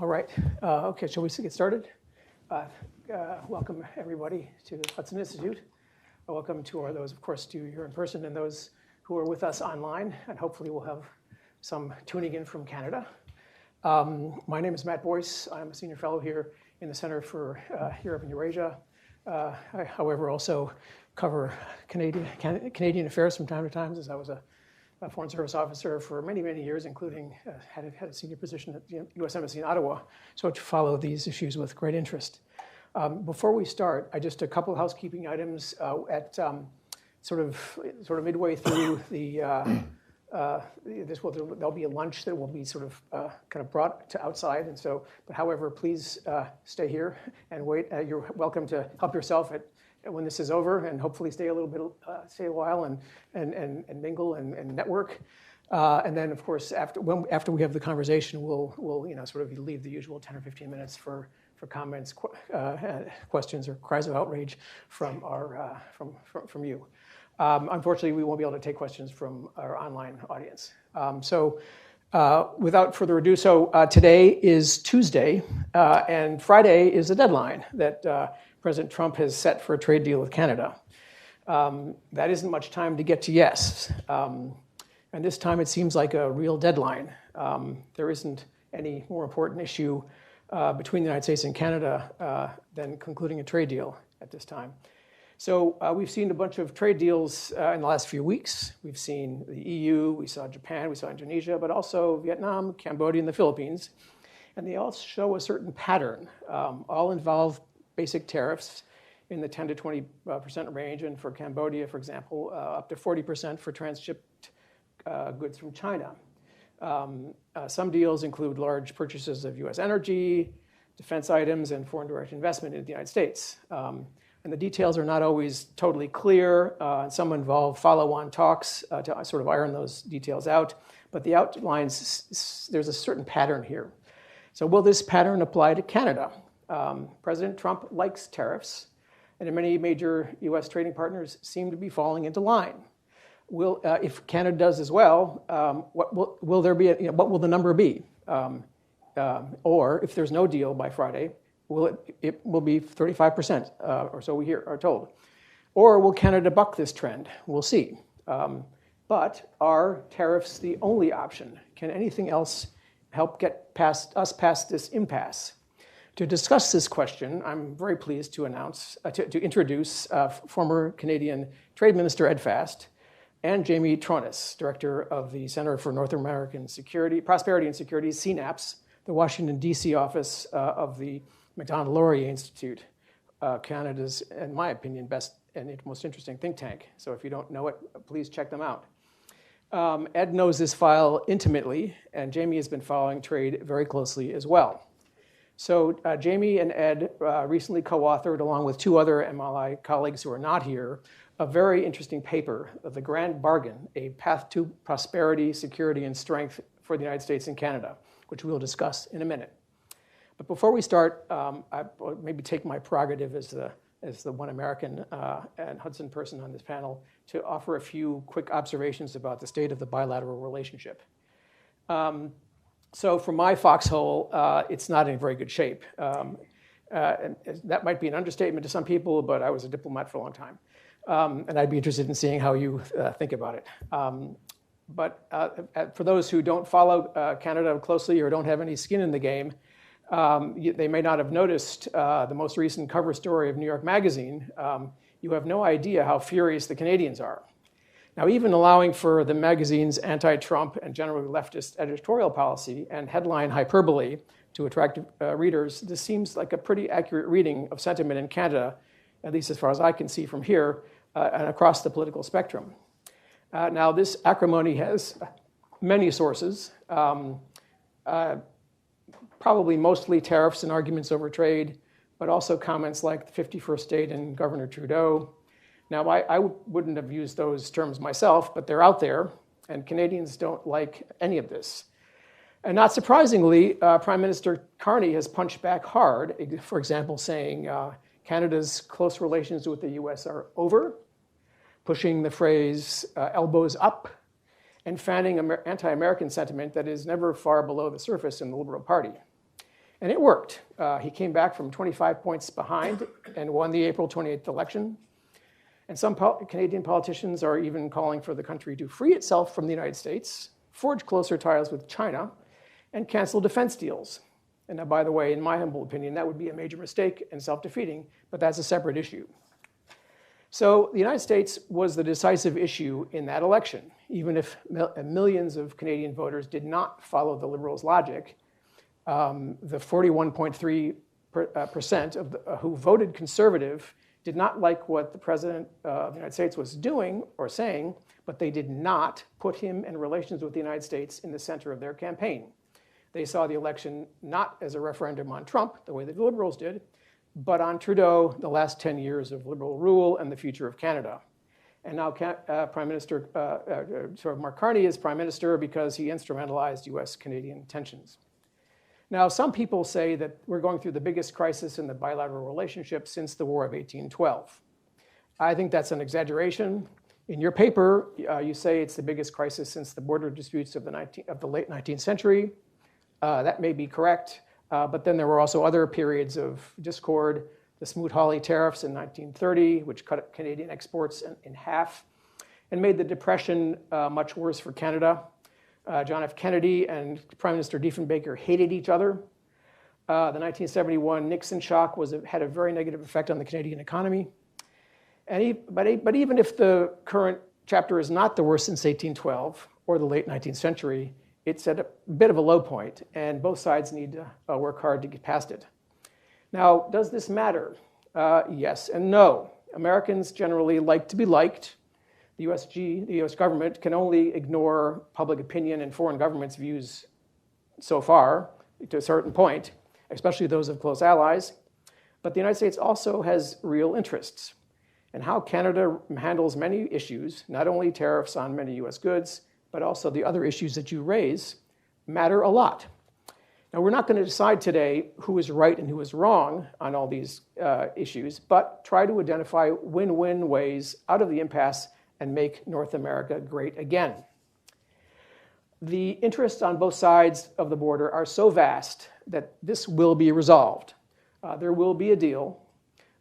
All right. Okay, shall we get started? Welcome, everybody, to the Hudson Institute. Welcome to those, of course, to you here in person and those who are with us online. And hopefully we'll have some tuning in from Canada. My name is Matt Boyce. I'm a senior fellow here in the Center for Europe and Eurasia. I, however, also cover Canadian affairs from time to time, as I was a Foreign Service officer for many, many years, including had a senior position at the U.S. Embassy in Ottawa, so to follow these issues with great interest. Before we start, just a couple of housekeeping items at sort of midway through there'll be a lunch that will be sort of kind of brought to outside, and so. But however, please stay here and wait. You're welcome to help yourself when this is over, and hopefully stay a little bit, stay a while, and mingle and network. And then, of course, after we have the conversation, we'll sort of leave the usual 10 or 15 minutes for comments, questions, or cries of outrage from from you. Unfortunately, we won't be able to take questions from our online audience. Without further ado, today is Tuesday, and Friday is the deadline that President Trump has set for a trade deal with Canada. That isn't much time to get to yes. And this time it seems like a real deadline. There isn't any more important issue between the United States and Canada than concluding a trade deal at this time. So we've seen a bunch of trade deals in the last few weeks. We've seen the EU, we saw Japan, we saw Indonesia, but also Vietnam, Cambodia, and the Philippines. And they all show a certain pattern. All involve basic tariffs in the 10 to 20% range, and for Cambodia, for example, up to 40% for transshipped goods from China. Some deals include large purchases of U.S. energy, defense items, and foreign direct investment in the United States. And the details are not always totally clear. Some involve follow-on talks to sort of iron those details out. But the outlines, there's a certain pattern here. So will this pattern apply to Canada? President Trump likes tariffs, and many major U.S. trading partners seem to be falling into line. If Canada does as well, what will the number be? Or if there's no deal by Friday, it will be 35%, or so we are told. Or will Canada buck this trend? We'll see. But are tariffs the only option? Can anything else help get us past this impasse? To discuss this question, I'm very pleased to introduce former Canadian Trade Minister Ed Fast and Jamie Tronis, Director of the Center for North American Prosperity and Security, CNAPS, the Washington, D.C. office of the Macdonald-Laurier Institute, Canada's, in my opinion, best and most interesting think tank. So if you don't know it, please check them out. Ed knows this file intimately, and Jamie has been following trade very closely as well. So Jamie and Ed recently co-authored, along with two other MLI colleagues who are not here, a very interesting paper, The Grand Bargain, A Path to Prosperity, Security, and Strength for the United States and Canada, which we'll discuss in a minute. But before we start, I maybe take my prerogative as the one American and Hudson person on this panel to offer a few quick observations about the state of the bilateral relationship. So from my foxhole, it's not in very good shape. And that might be an understatement to some people, but I was a diplomat for a long time. And I'd be interested in seeing how you think about it. But for those who don't follow Canada closely or don't have any skin in the game, they may not have noticed the most recent cover story of New York Magazine. You have no idea how furious the Canadians are. Now, even allowing for the magazine's anti-Trump and generally leftist editorial policy and headline hyperbole to attract readers, this seems like a pretty accurate reading of sentiment in Canada, at least as far as I can see from here, and across the political spectrum. Now, this acrimony has many sources, probably mostly tariffs and arguments over trade, but also comments like the 51st state and Governor Trudeau. Now, I wouldn't have used those terms myself, but they're out there, and Canadians don't like any of this. And not surprisingly, Prime Minister Carney has punched back hard, for example, saying Canada's close relations with the U.S. are over, pushing the phrase elbows up, and fanning anti-American sentiment that is never far below the surface in the Liberal Party. And it worked. He came back from 25 points behind and won the April 28th election. And some Canadian politicians are even calling for the country to free itself from the United States, forge closer ties with China, and cancel defense deals. And now, by the way, in my humble opinion, that would be a major mistake and self-defeating, but that's a separate issue. So the United States was the decisive issue in that election, even if millions of Canadian voters did not follow the Liberals' logic. The 41.3% of who voted conservative did not like what the President of the United States was doing or saying, but they did not put him and relations with the United States in the center of their campaign. They saw the election not as a referendum on Trump, the way that the Liberals did, but on Trudeau, the last 10 years of Liberal rule and the future of Canada. And now Mark Carney is Prime Minister because he instrumentalized US-Canadian tensions. Now, some people say that we're going through the biggest crisis in the bilateral relationship since the War of 1812. I think that's an exaggeration. In your paper, you say it's the biggest crisis since the border disputes of the late 19th century. That may be correct, but then there were also other periods of discord. The Smoot-Hawley tariffs in 1930, which cut Canadian exports in half and made the Depression much worse for Canada. John F. Kennedy and Prime Minister Diefenbaker hated each other. The 1971 Nixon shock had a very negative effect on the Canadian economy. But even if the current chapter is not the worst since 1812 or the late 19th century, it's at a bit of a low point, and both sides need to work hard to get past it. Now, does this matter? Yes and no. Americans generally like to be liked. The US government can only ignore public opinion and foreign governments' views so far, to a certain point, especially those of close allies. But the United States also has real interests. And how Canada handles many issues, not only tariffs on many US goods, but also the other issues that you raise, matter a lot. Now, we're not going to decide today who is right and who is wrong on all these issues, but try to identify win-win ways out of the impasse and make North America great again. The interests on both sides of the border are so vast that this will be resolved. There will be a deal.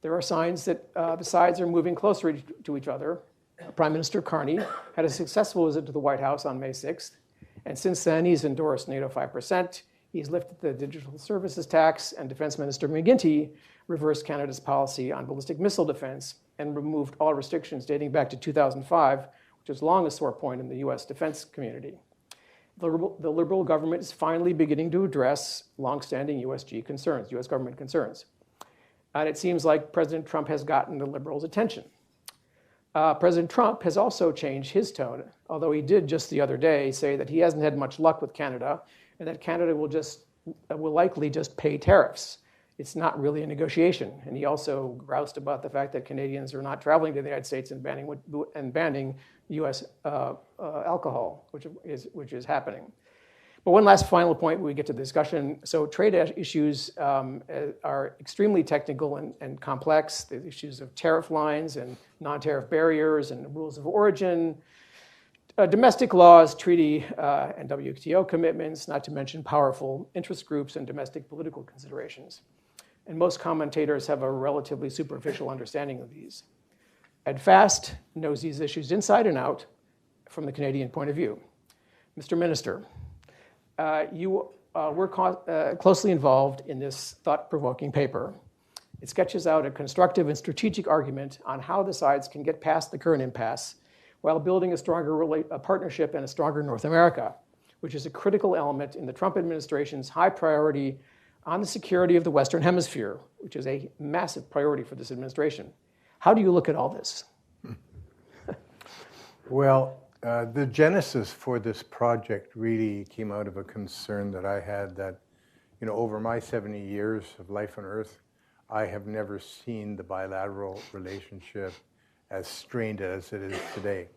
There are signs that the sides are moving closer to each other. Prime Minister Carney had a successful visit to the White House on May 6th, and since then he's endorsed NATO 5%. He's lifted the digital services tax, and Defense Minister McGuinty reversed Canada's policy on ballistic missile defense and removed all restrictions dating back to 2005, which is long a sore point in the US defense community. The Liberal government is finally beginning to address longstanding US government concerns. And it seems like President Trump has gotten the Liberals' attention. President Trump has also changed his tone, although he did just the other day say that he hasn't had much luck with Canada and that Canada will likely just pay tariffs. It's not really a negotiation. And he also groused about the fact that Canadians are not traveling to the United States and banning US alcohol, which is happening. But one last final point when we get to the discussion. So trade issues are extremely technical and complex. The issues of tariff lines and non-tariff barriers and rules of origin, domestic laws, treaty and WTO commitments, not to mention powerful interest groups and domestic political considerations. And most commentators have a relatively superficial understanding of these. Ed Fast knows these issues inside and out from the Canadian point of view. Mr. Minister, you were closely involved in this thought-provoking paper. It sketches out a constructive and strategic argument on how the sides can get past the current impasse while building a stronger partnership and a stronger North America, which is a critical element in the Trump administration's high priority on the security of the Western Hemisphere, which is a massive priority for this administration. How do you look at all this? Well, the genesis for this project really came out of a concern that I had that, over my 70 years of life on Earth, I have never seen the bilateral relationship as strained as it is today.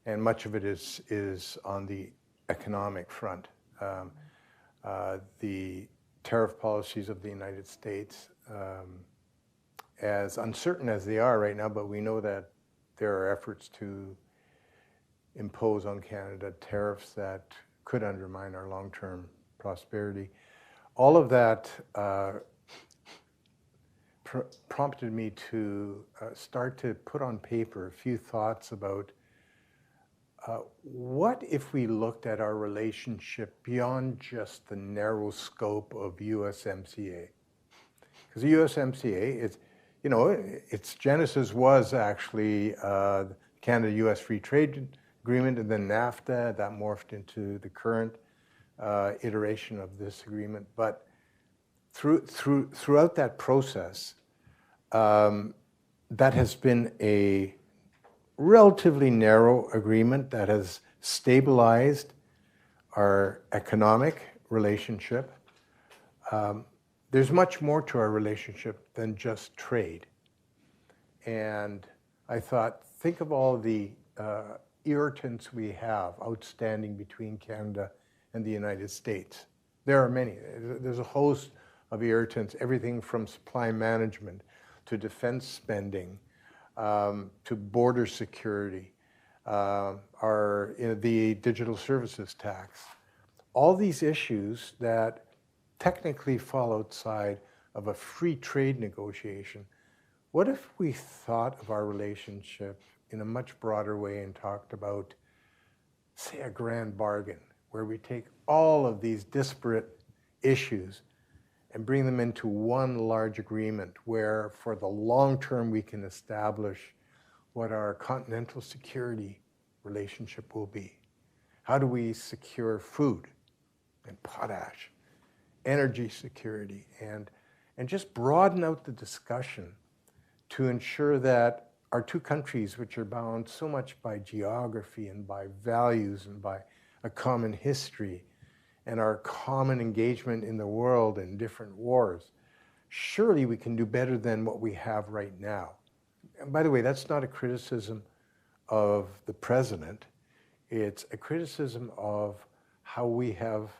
And much of it is on the economic front. The tariff policies of the United States, as uncertain as they are right now, but we know that there are efforts to impose on Canada tariffs that could undermine our long-term prosperity, all of that prompted me to start to put on paper a few thoughts about what if we looked at our relationship beyond just the narrow scope of USMCA? Because the USMCA, its genesis was actually the Canada-US Free Trade Agreement, and then NAFTA, that morphed into the current iteration of this agreement. But throughout that process, that has been a relatively narrow agreement that has stabilized our economic relationship. There's much more to our relationship than just trade. And I thought, think of all the irritants we have outstanding between Canada and the United States. There are many. There's a host of irritants, everything from supply management to defense spending, to border security, the digital services tax. All these issues that technically fall outside of a free trade negotiation. What if we thought of our relationship in a much broader way and talked about, say, a grand bargain, where we take all of these disparate issues and bring them into one large agreement where for the long term we can establish what our continental security relationship will be. How do we secure food and potash, energy security, and just broaden out the discussion to ensure that our two countries, which are bound so much by geography and by values and by a common history and our common engagement in the world in different wars, surely we can do better than what we have right now. And by the way, that's not a criticism of the president. It's a criticism of how we have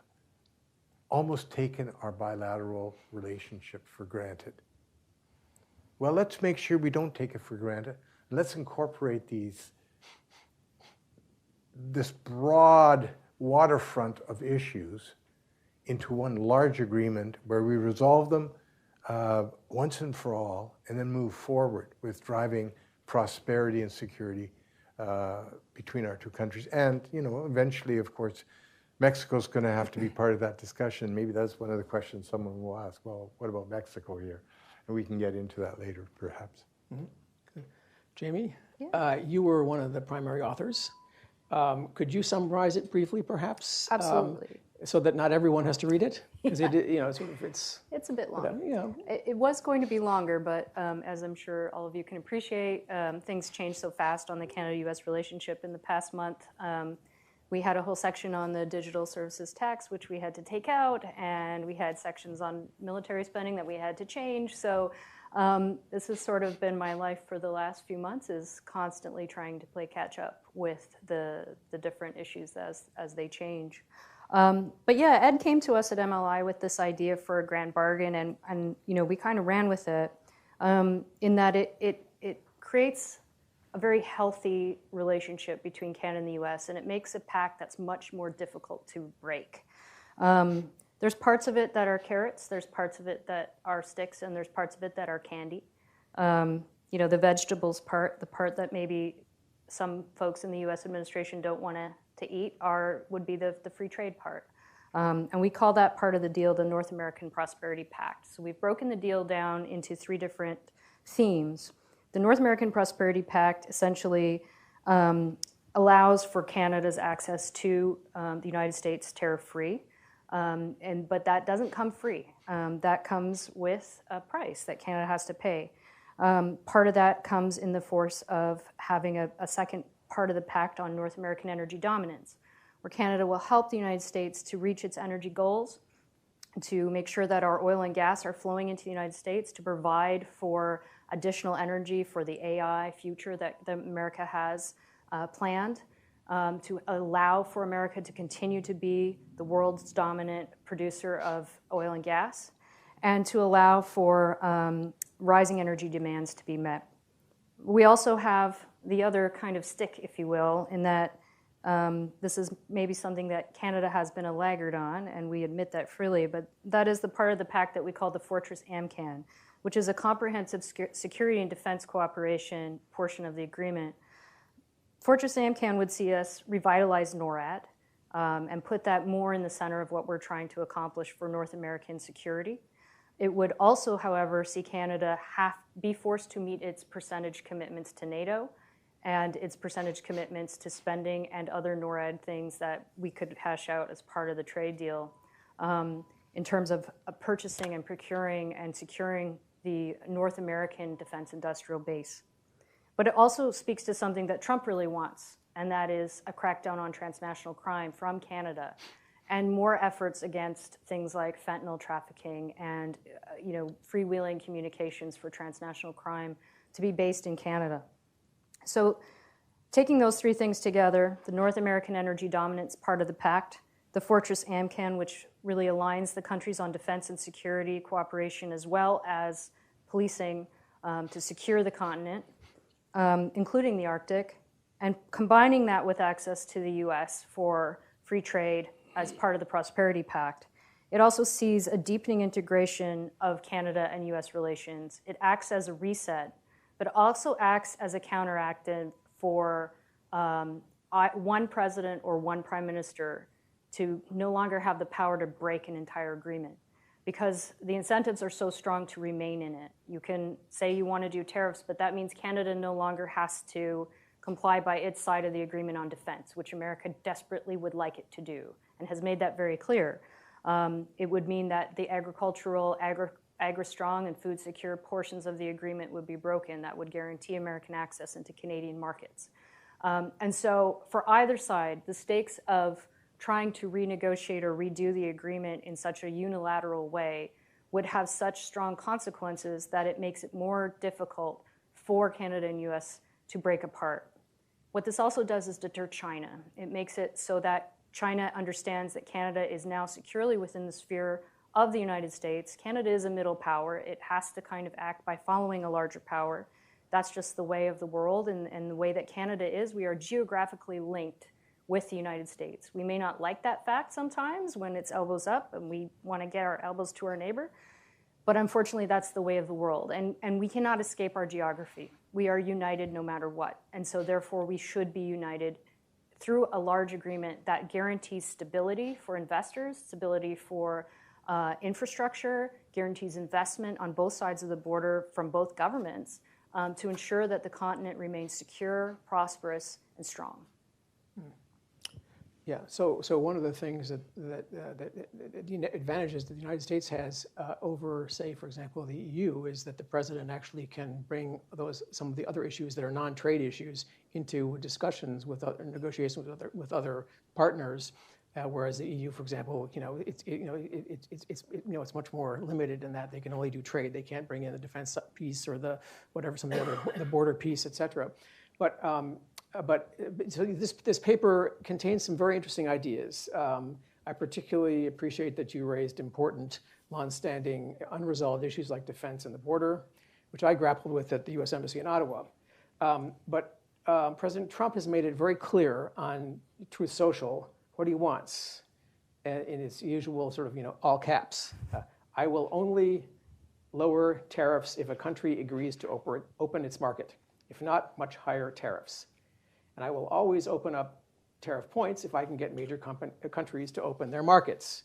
almost taken our bilateral relationship for granted. Well, let's make sure we don't take it for granted. Let's incorporate this broad waterfront of issues into one large agreement where we resolve them once and for all, and then move forward with driving prosperity and security between our two countries. And, eventually, of course, Mexico's going to have to be part of that discussion. Maybe that's one of the questions someone will ask. Well, what about Mexico here? And we can get into that later, perhaps. Mm-hmm. Good. Jamie, you were one of the primary authors. Could you summarize it briefly, perhaps? Absolutely. So that not everyone has to read it, because it's a bit long. It was going to be longer, but as I'm sure all of you can appreciate, things change so fast on the Canada-U.S. relationship in the past month. We had a whole section on the digital services tax, which we had to take out, and we had sections on military spending that we had to change. So this has sort of been my life for the last few months, is constantly trying to play catch up with the different issues as they change. But yeah, Ed came to us at MLI with this idea for a grand bargain, and we kind of ran with it in that it creates a very healthy relationship between Canada and the U.S., and it makes a pact that's much more difficult to break. There's parts of it that are carrots, there's parts of it that are sticks, and there's parts of it that are candy. The vegetables part, the part that maybe some folks in the U.S. administration don't want to eat, would be the free trade part. And we call that part of the deal the North American Prosperity Pact. So we've broken the deal down into 3 different themes. The North American Prosperity Pact essentially allows for Canada's access to the United States tariff-free, but that doesn't come free. That comes with a price that Canada has to pay. Part of that comes in the force of having a second part of the pact on North American energy dominance, where Canada will help the United States to reach its energy goals, to make sure that our oil and gas are flowing into the United States, to provide for additional energy for the AI future that America has planned, to allow for America to continue to be the world's dominant producer of oil and gas, and to allow for rising energy demands to be met. We also have the other kind of stick, if you will, in that This is maybe something that Canada has been a laggard on, and we admit that freely, but that is the part of the pact that we call the Fortress AMCAN, which is a comprehensive security and defense cooperation portion of the agreement. Fortress AMCAN would see us revitalize NORAD and put that more in the center of what we're trying to accomplish for North American security. It would also, however, see Canada be forced to meet its percentage commitments to NATO and its percentage commitments to spending and other NORAD things that we could hash out as part of the trade deal in terms of purchasing and procuring and securing the North American defense industrial base. But it also speaks to something that Trump really wants, and that is a crackdown on transnational crime from Canada and more efforts against things like fentanyl trafficking and freewheeling communications for transnational crime to be based in Canada. So taking those three things together, the North American energy dominance part of the pact, the Fortress AMCAN, which really aligns the countries on defense and security cooperation as well as policing to secure the continent, including the Arctic, and combining that with access to the US for free trade as part of the Prosperity Pact. It also sees a deepening integration of Canada and US relations. It acts as a reset, but also acts as a counteractant for one president or one prime minister to no longer have the power to break an entire agreement because the incentives are so strong to remain in it. You can say you want to do tariffs, but that means Canada no longer has to comply by its side of the agreement on defense, which America desperately would like it to do and has made that very clear. It would mean that the agricultural, agri-strong and food secure portions of the agreement would be broken. That would guarantee American access into Canadian markets. And so for either side, the stakes of trying to renegotiate or redo the agreement in such a unilateral way would have such strong consequences that it makes it more difficult for Canada and US to break apart. What this also does is deter China. It makes it so that China understands that Canada is now securely within the sphere of the United States. Canada is a middle power. It has to kind of act by following a larger power. That's just the way of the world and the way that Canada is. We are geographically linked with the United States. We may not like that fact sometimes when it's elbows up and we want to get our elbows to our neighbor, but unfortunately that's the way of the world. And we cannot escape our geography. We are united no matter what. And so therefore we should be united through a large agreement that guarantees stability for investors, stability for infrastructure, guarantees investment on both sides of the border from both governments to ensure that the continent remains secure, prosperous, and strong. Yeah, so one of the things that the advantages that the United States has over, say, for example, the EU is that the president actually can bring some of the other issues that are non-trade issues into discussions with negotiations with other partners, whereas the EU, for example, it's much more limited in that they can only do trade. They can't bring in the defense piece or the border piece, et cetera. But so this paper contains some very interesting ideas. I particularly appreciate that you raised important, longstanding, unresolved issues like defense and the border, which I grappled with at the U.S. Embassy in Ottawa. But President Trump has made it very clear on Truth Social what he wants, in his usual sort of all caps. I will only lower tariffs if a country agrees to open its market. If not, much higher tariffs. And I will always open up tariff points if I can get major countries to open their markets.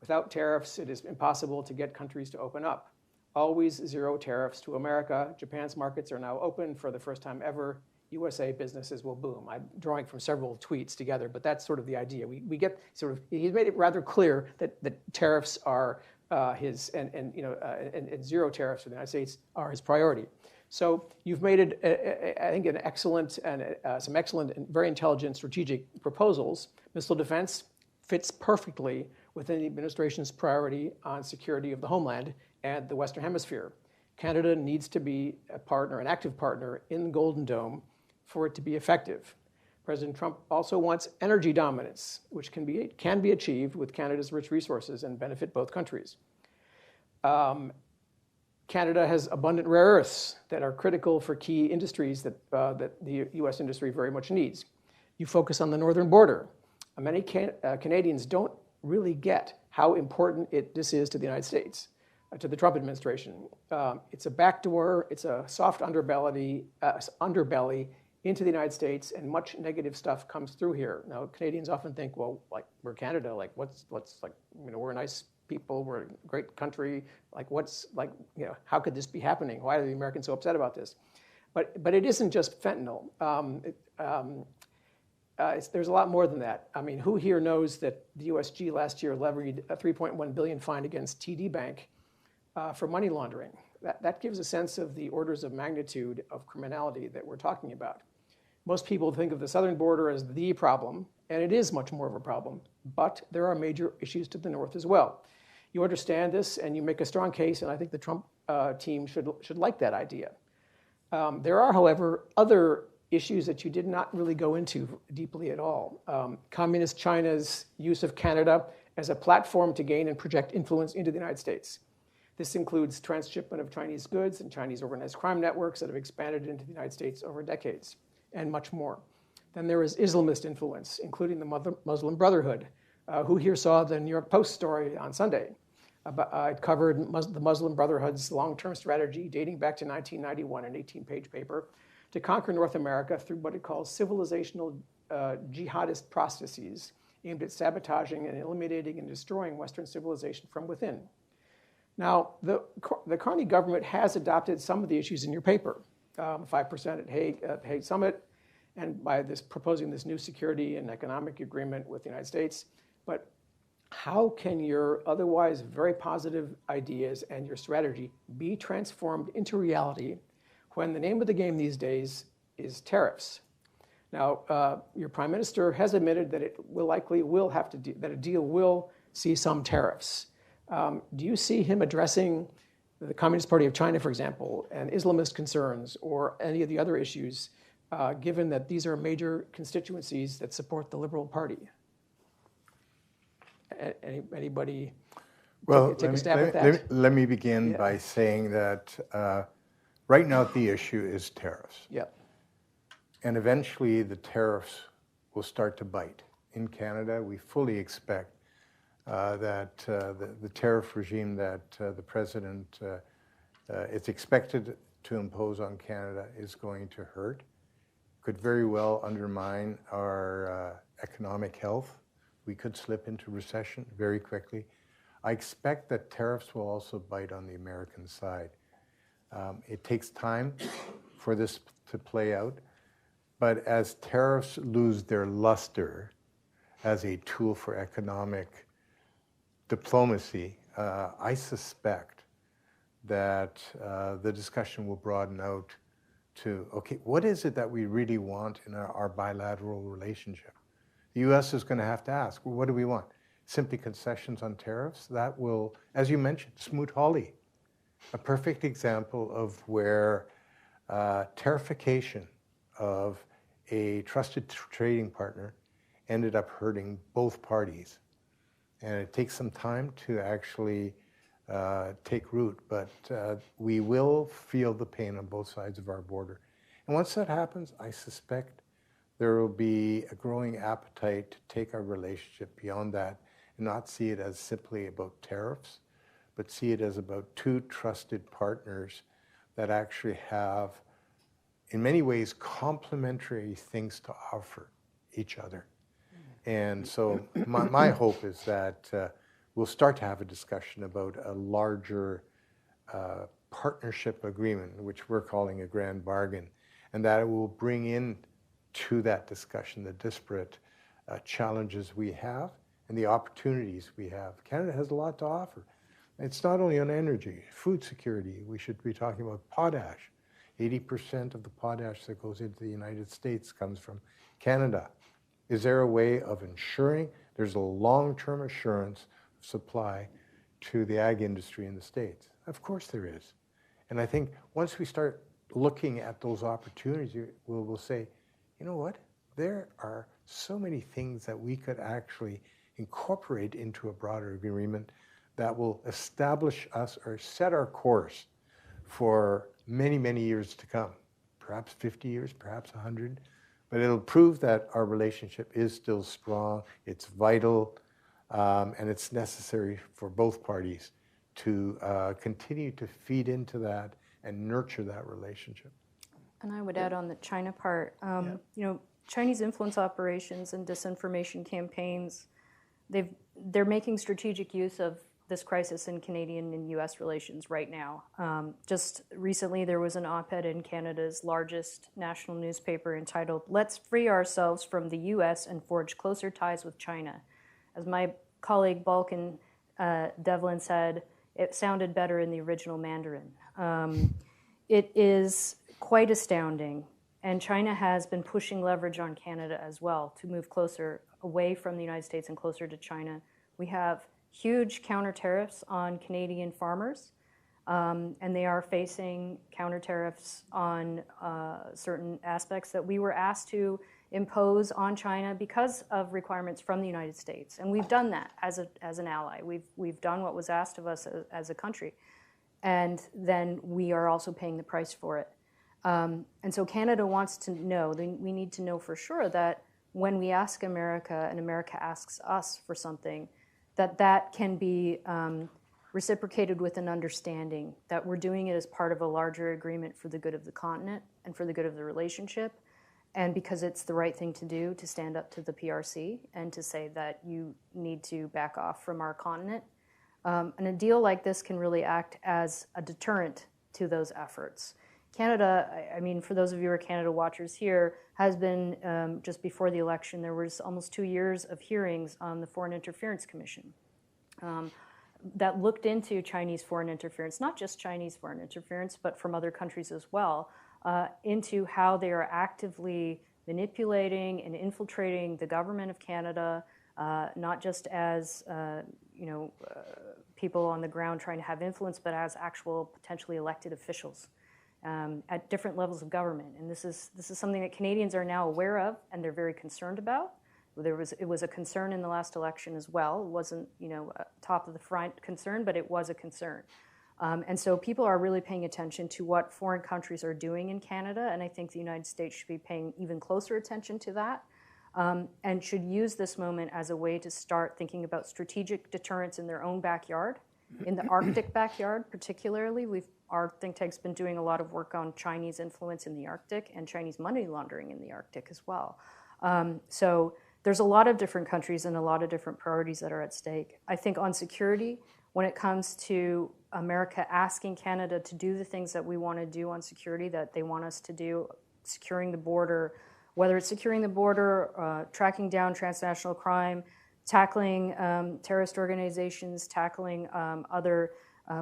Without tariffs, it is impossible to get countries to open up. Always zero tariffs to America. Japan's markets are now open for the first time ever. USA businesses will boom. I'm drawing from several tweets together, but that's sort of the idea. We get sort of, he's made it rather clear that tariffs are and zero tariffs for the United States are his priority. So you've made it, I think, an excellent and some excellent and very intelligent strategic proposals. Missile defense fits perfectly within the administration's priority on security of the homeland and the Western Hemisphere. Canada needs to be a partner, an active partner in the Golden Dome for it to be effective. President Trump also wants energy dominance, which can be achieved with Canada's rich resources and benefit both countries. Canada has abundant rare earths that are critical for key industries that the U.S. industry very much needs. You focus on the northern border. Many Canadians don't really get how important this is to the United States, to the Trump administration. It's a backdoor, it's a soft underbelly into the United States, and much negative stuff comes through here. Now, Canadians often think, well, like, we're Canada, like, what's like, we're nice people, we're a great country, like, how could this be happening? Why are the Americans so upset about this? But it isn't just fentanyl. There's a lot more than that. I mean, who here knows that the USG last year levied a $3.1 billion fine against TD Bank for money laundering? That gives a sense of the orders of magnitude of criminality that we're talking about. Most people think of the southern border as the problem, and it is much more of a problem, but there are major issues to the north as well. You understand this, and you make a strong case, and I think the Trump team should like that idea. There are, however, other issues that you did not really go into deeply at all. Communist China's use of Canada as a platform to gain and project influence into the United States. This includes transshipment of Chinese goods and Chinese organized crime networks that have expanded into the United States over decades, and much more. Then there is Islamist influence, including the Muslim Brotherhood. Who here saw the New York Post story on Sunday? It covered the Muslim Brotherhood's long-term strategy dating back to 1991, an 18-page paper, to conquer North America through what it calls civilizational jihadist processes aimed at sabotaging and eliminating and destroying Western civilization from within. Now, the Carney government has adopted some of the issues in your paper, 5% at Hague Summit, and by proposing this new security and economic agreement with the United States. But how can your otherwise very positive ideas and your strategy be transformed into reality when the name of the game these days is tariffs? Now, your prime minister has admitted that that a deal will see some tariffs. Do you see him addressing the Communist Party of China, for example, and Islamist concerns, or any of the other issues, given that these are major constituencies that support the Liberal Party? Anybody take a stab at that? Let me begin by saying that right now the issue is tariffs. Yeah. And eventually the tariffs will start to bite. In Canada, we fully expect that the tariff regime that the president is expected to impose on Canada is going to hurt, could very well undermine our economic health. We could slip into recession very quickly. I expect that tariffs will also bite on the American side. It takes time for this to play out, but as tariffs lose their luster as a tool for economic diplomacy, I suspect that the discussion will broaden out to, okay, what is it that we really want in our bilateral relationship? The U.S. is going to have to ask, well, what do we want? Simply concessions on tariffs? That will, as you mentioned, Smoot-Hawley, a perfect example of where tarification of a trusted trading partner ended up hurting both parties. And it takes some time to actually take root, but we will feel the pain on both sides of our border. And once that happens, I suspect there will be a growing appetite to take our relationship beyond that and not see it as simply about tariffs, but see it as about two trusted partners that actually have, in many ways, complementary things to offer each other. And so my hope is that we'll start to have a discussion about a larger partnership agreement, which we're calling a grand bargain, and that it will bring in to that discussion the disparate challenges we have and the opportunities we have. Canada has a lot to offer. It's not only on energy, food security. We should be talking about potash. 80% of the potash that goes into the United States comes from Canada. Is there a way of ensuring there's a long-term assurance of supply to the ag industry in the States? Of course there is. And I think once we start looking at those opportunities, we'll say, you know what? There are so many things that we could actually incorporate into a broader agreement that will establish us or set our course for many, many years to come. Perhaps 50 years, perhaps 100. But it'll prove that our relationship is still strong, it's vital, and it's necessary for both parties to continue to feed into that and nurture that relationship. And I would add on the China part, Chinese influence operations and disinformation campaigns, they're making strategic use of this crisis in Canadian and U.S. relations right now. Just recently, there was an op-ed in Canada's largest national newspaper entitled, "Let's Free Ourselves from the U.S. and Forge Closer Ties with China." As my colleague Balkan Devlin said, it sounded better in the original Mandarin. It is quite astounding, and China has been pushing leverage on Canada as well to move closer away from the United States and closer to China. We have huge counter tariffs on Canadian farmers, and they are facing counter tariffs on certain aspects that we were asked to impose on China because of requirements from the United States. And we've done that as an ally. We've done what was asked of us as a country. And then we are also paying the price for it. And so Canada wants to know, we need to know for sure that when we ask America and America asks us for something, that can be reciprocated with an understanding that we're doing it as part of a larger agreement for the good of the continent and for the good of the relationship, and because it's the right thing to do to stand up to the PRC and to say that you need to back off from our continent. And a deal like this can really act as a deterrent to those efforts. Canada, I mean, for those of you who are Canada watchers here, has been, just before the election, there was almost 2 years of hearings on the Foreign Interference Commission that looked into Chinese foreign interference, not just Chinese foreign interference, but from other countries as well, into how they are actively manipulating and infiltrating the government of Canada, not just as people on the ground trying to have influence, but as actual potentially elected officials. At different levels of government, and this is something that Canadians are now aware of, and they're very concerned about. It was a concern in the last election as well. It wasn't a top of the front concern, but it was a concern. And so people are really paying attention to what foreign countries are doing in Canada, and I think the United States should be paying even closer attention to that, and should use this moment as a way to start thinking about strategic deterrence in their own backyard, in the Arctic backyard particularly. Our think tank's been doing a lot of work on Chinese influence in the Arctic and Chinese money laundering in the Arctic as well. So there's a lot of different countries and a lot of different priorities that are at stake. I think on security, when it comes to America asking Canada to do the things that we want to do on security, that they want us to do, securing the border, whether it's securing the border, tracking down transnational crime, tackling terrorist organizations, tackling other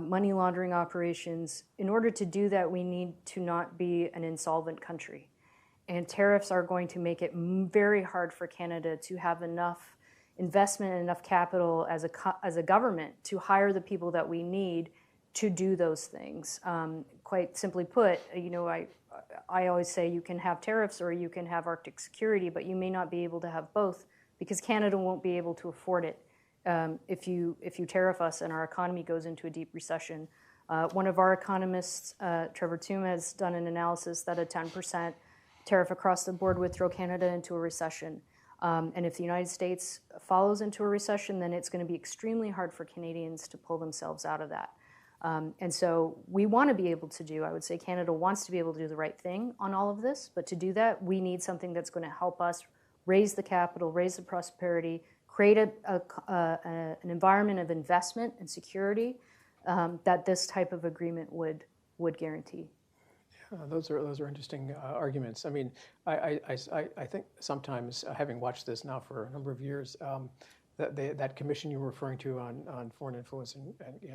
money laundering operations. In order to do that, we need to not be an insolvent country. And tariffs are going to make it very hard for Canada to have enough investment and enough capital as a government to hire the people that we need to do those things. Quite simply put, I always say you can have tariffs or you can have Arctic security, but you may not be able to have both, because Canada won't be able to afford it if you tariff us and our economy goes into a deep recession. One of our economists, Trevor Toome, has done an analysis that a 10% tariff across the board would throw Canada into a recession. And if the United States follows into a recession, then it's going to be extremely hard for Canadians to pull themselves out of that. And so we want to be able to do, I would say Canada wants to be able to do the right thing on all of this, but to do that, we need something that's going to help us raise the capital, raise the prosperity, create an environment of investment and security that this type of agreement would guarantee. Those are interesting arguments. I mean, I think sometimes, having watched this now for a number of years, that commission you were referring to on foreign influence in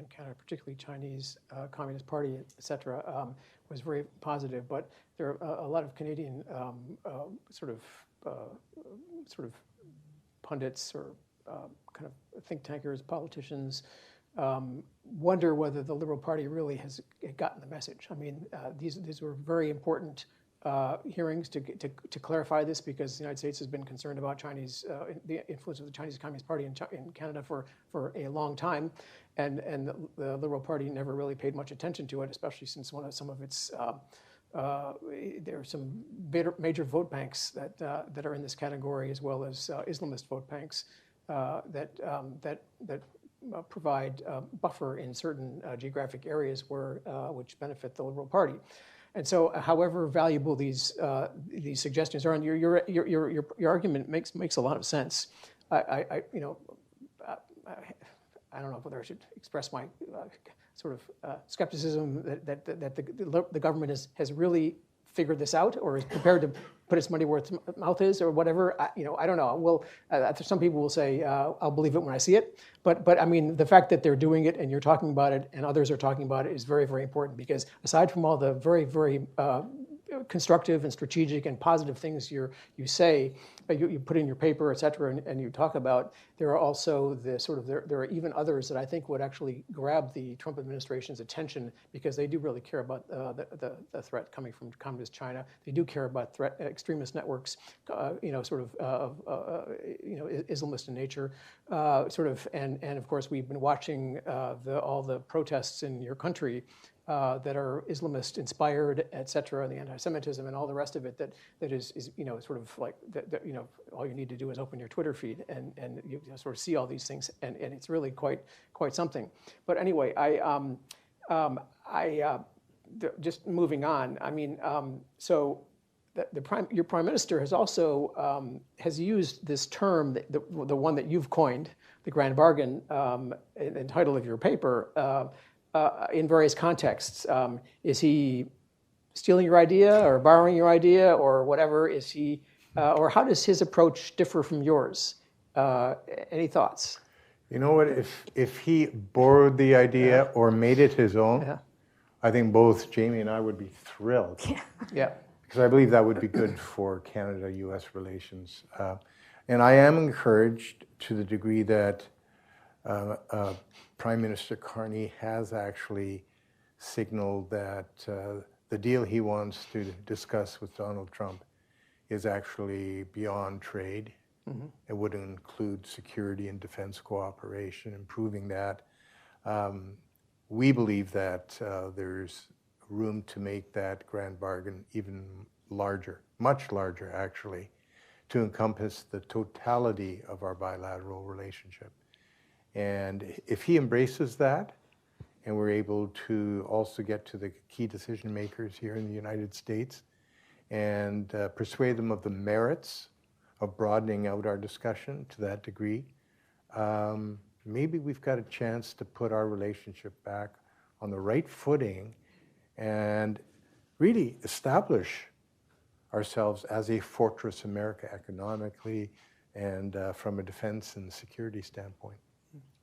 Canada, particularly Chinese Communist Party, et cetera, was very positive. But there are a lot of Canadian sort of pundits or kind of think tankers, politicians, wonder whether the Liberal Party really has gotten the message. I mean, these were very important hearings to clarify this, because the United States has been concerned about the influence of the Chinese Communist Party in Canada for a long time, and the Liberal Party never really paid much attention to it, especially since some of its there are some major vote banks that are in this category, as well as Islamist vote banks that provide buffer in certain geographic areas which benefit the Liberal Party. And so, however valuable these suggestions are, and your argument makes a lot of sense. I don't know whether I should express my sort of skepticism that the government has really figured this out, or is prepared to put its money where its mouth is, or whatever. I don't know. Well, some people will say, I'll believe it when I see it. But I mean, the fact that they're doing it and you're talking about it and others are talking about it is very, very important, because aside from all the very, very constructive and strategic and positive things you say, you put in your paper, et cetera, and you talk about, there are also there are even others that I think would actually grab the Trump administration's attention, because they do really care about the threat coming from communist China. They do care about extremist networks, Islamist in nature, and of course we've been watching all the protests in your country that are Islamist inspired, et cetera, and the anti-Semitism and all the rest of it that is sort of like all you need to do is open your Twitter feed and you sort of see all these things, and it's really quite something. But anyway, just moving on. I mean, so your prime minister has also has used this term, the one that you've coined, the grand bargain, in the title of your paper. In various contexts. Is he stealing your idea or borrowing your idea or whatever? Is he, or how does his approach differ from yours? Any thoughts? You know what, if he borrowed the idea or made it his own, I think both Jamie and I would be thrilled. Yeah. Because I believe that would be good for Canada-US relations. And I am encouraged to the degree that Prime Minister Carney has actually signaled that the deal he wants to discuss with Donald Trump is actually beyond trade. Mm-hmm. It would include security and defense cooperation, improving that. We believe that there's room to make that grand bargain even larger, much larger actually, to encompass the totality of our bilateral relationship. And if he embraces that, and we're able to also get to the key decision makers here in the United States and persuade them of the merits of broadening out our discussion to that degree, maybe we've got a chance to put our relationship back on the right footing and really establish ourselves as a fortress America economically and from a defense and security standpoint.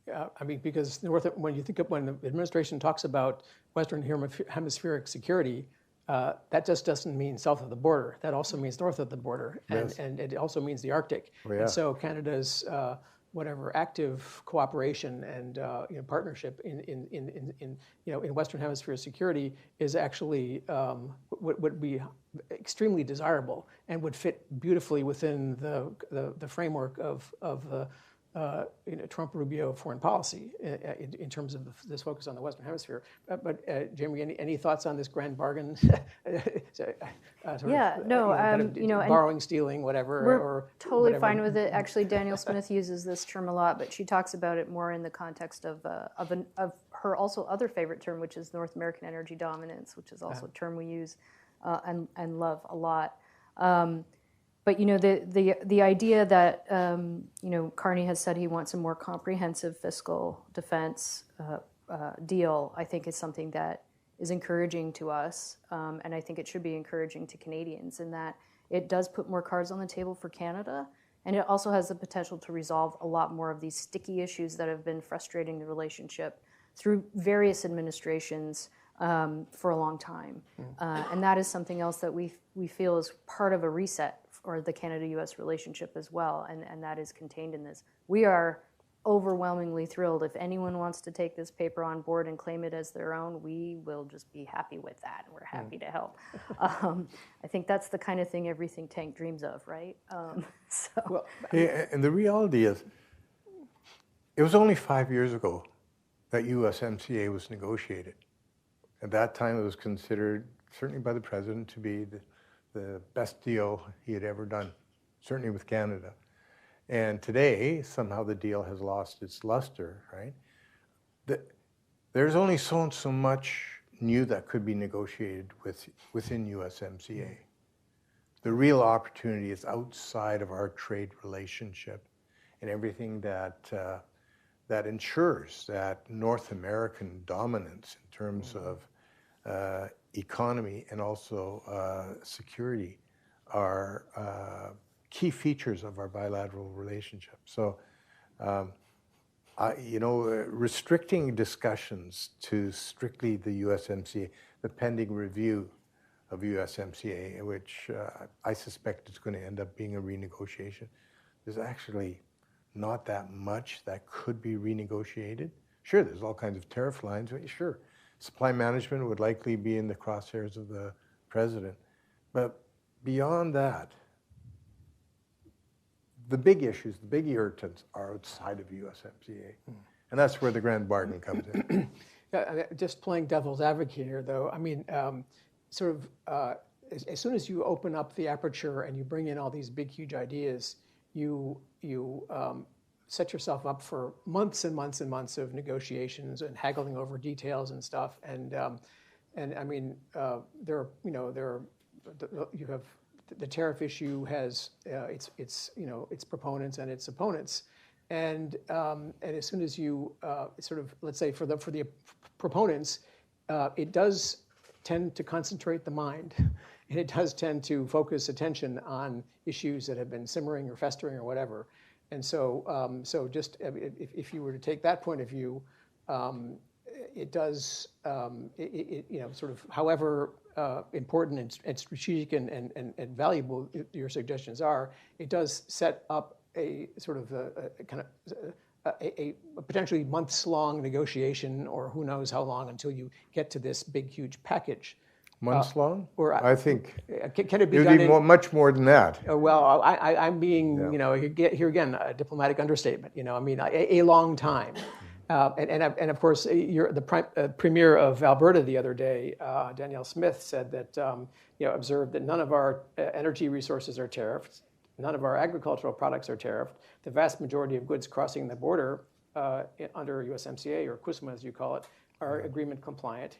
Yeah, I mean, because when the administration talks about Western Hemispheric security, that just doesn't mean south of the border. That also means north of the border, yes. and it also means the Arctic. Oh, yeah. And so Canada's active cooperation and partnership in Western Hemisphere security is actually would be extremely desirable and would fit beautifully within the framework of the Trump-Rubio foreign policy in terms of this focus on the Western Hemisphere. But Jamie, any thoughts on this grand bargain? Borrowing, stealing, whatever. We're totally fine with it. Actually, Daniel Smith uses this term a lot, but she talks about it more in the context of her also other favorite term, which is North American energy dominance, which is also a term we use and love a lot. But the idea that Carney has said he wants a more comprehensive fiscal defense deal, I think is something that is encouraging to us, and I think it should be encouraging to Canadians in that it does put more cards on the table for Canada, and it also has the potential to resolve a lot more of these sticky issues that have been frustrating the relationship through various administrations for a long time, and that is something else that we feel is part of a reset or the Canada-U.S. relationship as well, and that is contained in this. We are overwhelmingly thrilled. If anyone wants to take this paper on board and claim it as their own, we will just be happy with that. We're happy to help. I think that's the kind of thing every think tank dreams of, right? And the reality is, it was only 5 years ago that USMCA was negotiated. At that time, it was considered certainly by the president, to be the best deal he had ever done, certainly with Canada. And today, somehow the deal has lost its luster, right? There's only so much new that could be negotiated within USMCA. The real opportunity is outside of our trade relationship and everything that ensures that North American dominance in terms of economy and also security are key features of our bilateral relationship. So, restricting discussions to strictly the USMCA, the pending review of USMCA, which I suspect is going to end up being a renegotiation, there's actually not that much that could be renegotiated. Sure, there's all kinds of tariff lines, but sure, supply management would likely be in the crosshairs of the president. But beyond that, the big issues, the big irritants are outside of USMCA. And that's where the grand bargain comes in. Yeah, just playing devil's advocate here, though, I mean, as soon as you open up the aperture and you bring in all these big, huge ideas, you set yourself up for months and months and months of negotiations and haggling over details and stuff. And I mean, you have the tariff issue has its proponents and its opponents, and as soon as you let's say for the proponents, it does tend to concentrate the mind, and it does tend to focus attention on issues that have been simmering or festering or whatever. And so, just if you were to take that point of view, it does, however important and strategic and valuable your suggestions are, it does set up a sort of a potentially months-long negotiation, or who knows how long, until you get to this big, huge package. Months long? Or I think can it be it done would be much more than that. Well, I'm being, here again, a diplomatic understatement. I mean, a long time. And of course, the premier of Alberta the other day, Danielle Smith, said that observed that none of our energy resources are tariffed, none of our agricultural products are tariffed. The vast majority of goods crossing the border under USMCA, or CUSMA as you call it, are agreement compliant.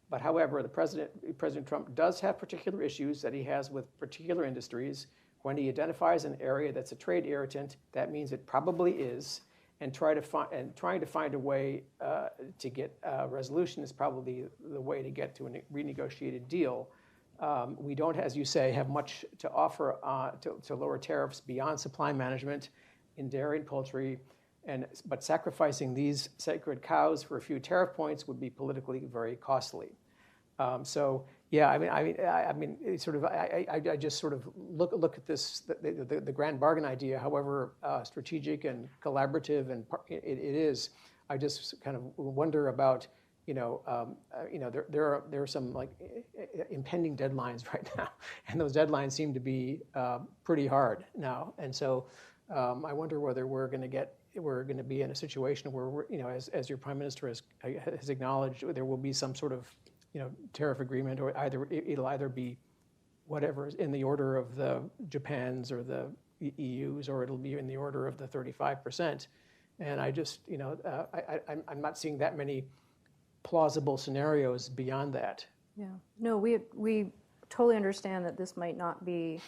But however, President Trump does have particular issues that he has with particular industries. When he identifies an area that's a trade irritant, that means it probably is. And trying to find a way to get a resolution is probably the way to get to a renegotiated deal. We don't, as you say, have much to offer to lower tariffs beyond supply management in dairy and poultry, but sacrificing these sacred cows for a few tariff points would be politically very costly. So yeah, I mean, I just sort of look at this, the grand bargain idea, however strategic and collaborative and it is. I just kind of wonder about, there are some like impending deadlines right now, and those deadlines seem to be pretty hard now, and so I wonder whether we're going to be in a situation where we're, as your prime minister has acknowledged, there will be some sort of tariff agreement, or it'll either be whatever is in the order of the Japans or the EU's, or it'll be in the order of the 35%. And I just, I'm not seeing that many plausible scenarios beyond that. Yeah, no, we totally understand that this might not be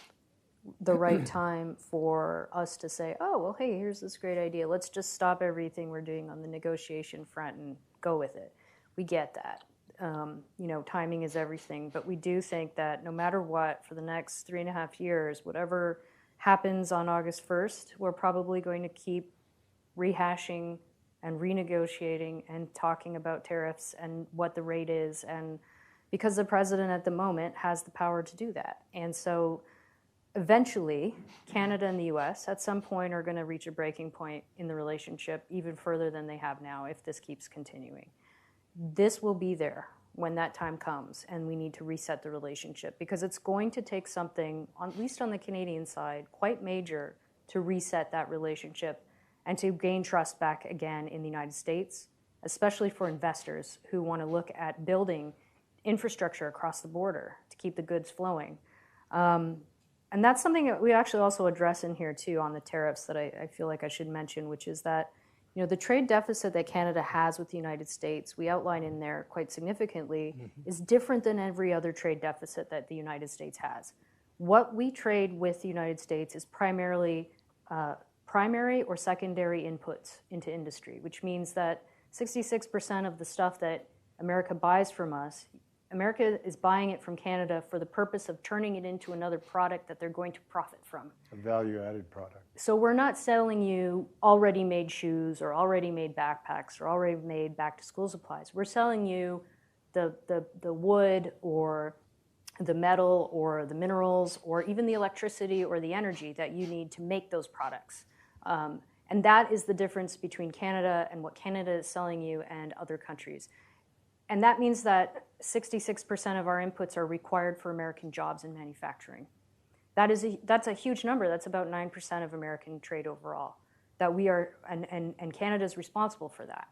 the right time for us to say, oh, well, hey, here's this great idea. Let's just stop everything we're doing on the negotiation front and go with it. We get that. Timing is everything, but we do think that no matter what, for the next 3.5 years, whatever happens on August 1st, we're probably going to keep rehashing and renegotiating and talking about tariffs and what the rate is, and because the president at the moment has the power to do that. And so eventually, Canada and the US at some point are going to reach a breaking point in the relationship, even further than they have now if this keeps continuing. This will be there when that time comes, and we need to reset the relationship, because it's going to take something, at least on the Canadian side, quite major to reset that relationship and to gain trust back again in the United States, especially for investors who want to look at building infrastructure across the border to keep the goods flowing. And that's something that we actually also address in here too on the tariffs that I feel like I should mention, which is that the trade deficit that Canada has with the United States, we outline in there quite significantly, is different than every other trade deficit that the United States has. What we trade with the United States is primarily primary or secondary inputs into industry, which means that 66% of the stuff that America buys from us, America is buying it from Canada for the purpose of turning it into another product that they're going to profit from. A value-added product. So we're not selling you already made shoes or already made backpacks or already made back-to-school supplies. We're selling you the wood or the metal or the minerals or even the electricity or the energy that you need to make those products. And that is the difference between Canada and what Canada is selling you and other countries. And that means that 66% of our inputs are required for American jobs in manufacturing. That's a huge number. That's about 9% of American trade overall. That we are, and Canada is responsible for that.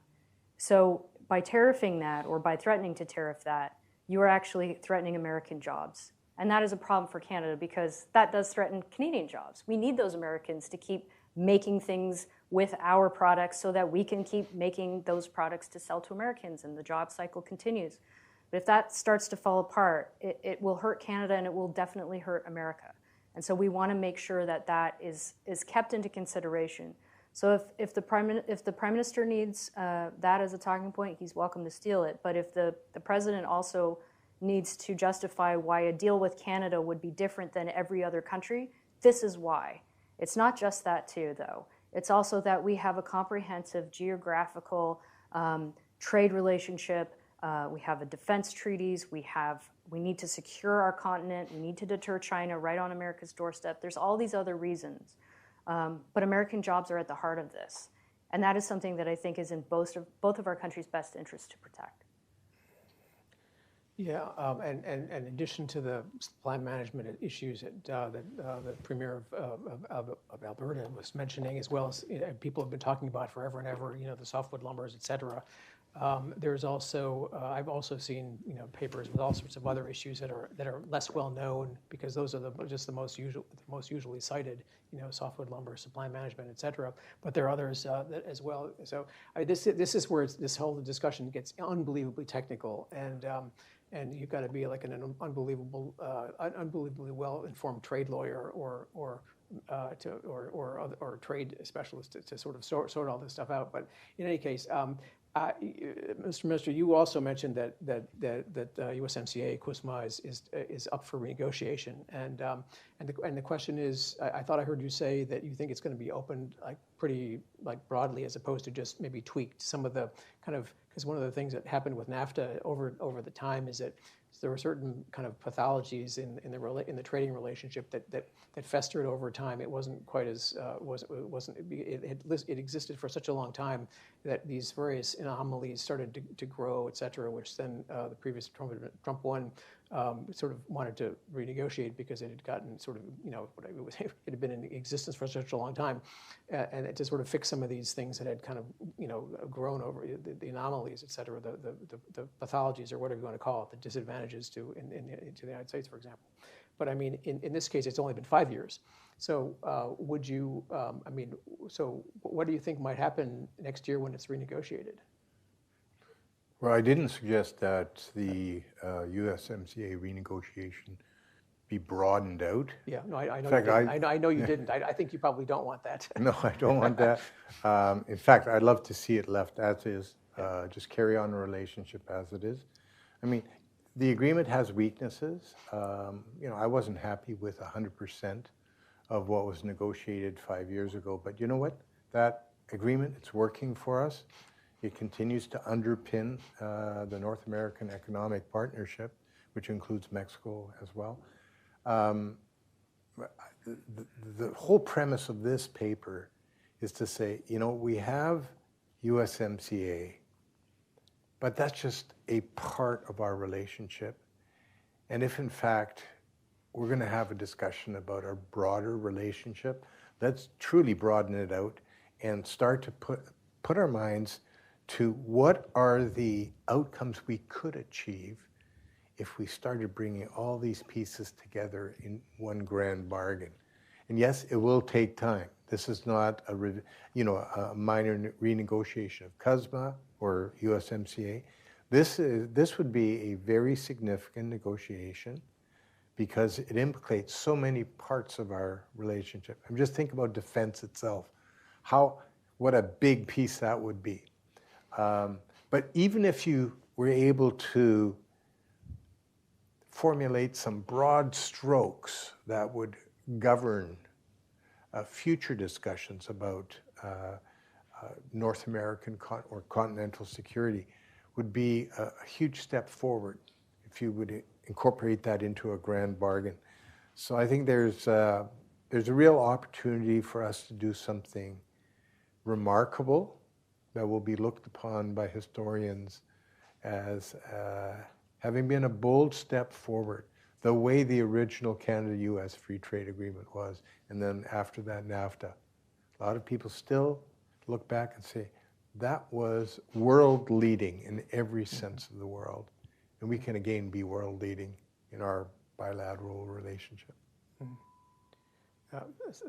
So by tariffing that or by threatening to tariff that, you are actually threatening American jobs. And that is a problem for Canada because that does threaten Canadian jobs. We need those Americans to keep making things with our products so that we can keep making those products to sell to Americans and the job cycle continues. But if that starts to fall apart, it will hurt Canada and it will definitely hurt America. And so we want to make sure that that is kept into consideration. So if the Prime Minister needs that as a talking point, he's welcome to steal it. But if the President also needs to justify why a deal with Canada would be different than every other country, this is why. It's not just that too, though. It's also that we have a comprehensive geographical trade relationship. We have a defense treaties. We need to secure our continent. We need to deter China right on America's doorstep. There's all these other reasons. But American jobs are at the heart of this. And that is something that I think is in both of our countries' best interest to protect. Yeah, and in addition to the supply management issues that the Premier of Alberta was mentioning, as well as people have been talking about forever and ever, the softwood lumbers, et cetera. There's also I've also seen papers with all sorts of other issues that are less well known because those are the most usually cited, softwood lumber supply management, et cetera. But there are others as well. So this is where this whole discussion gets unbelievably technical and you've got to be like an unbelievably well-informed trade lawyer or trade specialist to sort of sort all this stuff out. But in any case, Mr. Minister, you also mentioned that USMCA CUSMA is up for renegotiation, and the question is, I thought I heard you say that you think it's going to be opened pretty broadly as opposed to just maybe tweaked. Some of the kind of, because one of the things that happened with NAFTA over the time is that there were certain kind of pathologies in the trading relationship that festered over time. It wasn't quite as it existed for such a long time that these various anomalies started to grow, et cetera, which then the previous Trump one sort of wanted to renegotiate because it had gotten sort of it had been in existence for such a long time, and to sort of fix some of these things that had kind of grown over the anomalies, et cetera, the pathologies or whatever you want to call it, the disadvantages to the United States, for example. But I mean, in this case, it's only been 5 years. So would you? So what do you think might happen next year when it's renegotiated? Well, I didn't suggest that the USMCA renegotiation be broadened out. Yeah, no, I know. In fact, I know you didn't. I think you probably don't want that. No, I don't want that. In fact, I'd love to see it left as is. Just carry on the relationship as it is. I mean, the agreement has weaknesses. I wasn't happy with 100% of what was negotiated 5 years ago. But you know what? That agreement, it's working for us. It continues to underpin the North American Economic Partnership, which includes Mexico as well. The whole premise of this paper is to say, we have USMCA, but that's just a part of our relationship. And if, in fact, we're going to have a discussion about our broader relationship, let's truly broaden it out and start to put our minds to what are the outcomes we could achieve if we started bringing all these pieces together in one grand bargain. And yes, it will take time. This is not a minor renegotiation of CUSMA or USMCA. This would be a very significant negotiation because it implicates so many parts of our relationship. I'm just thinking about defense itself. What a big piece that would be. But even if you were able to formulate some broad strokes that would govern future discussions about North American or continental security, would be a huge step forward if you would incorporate that into a grand bargain. So I think there's a real opportunity for us to do something remarkable that will be looked upon by historians as having been a bold step forward, the way the original Canada-US Free Trade Agreement was, and then after that, NAFTA. A lot of people still look back and say, that was world leading in every sense of the world. And we can again be world leading in our bilateral relationship.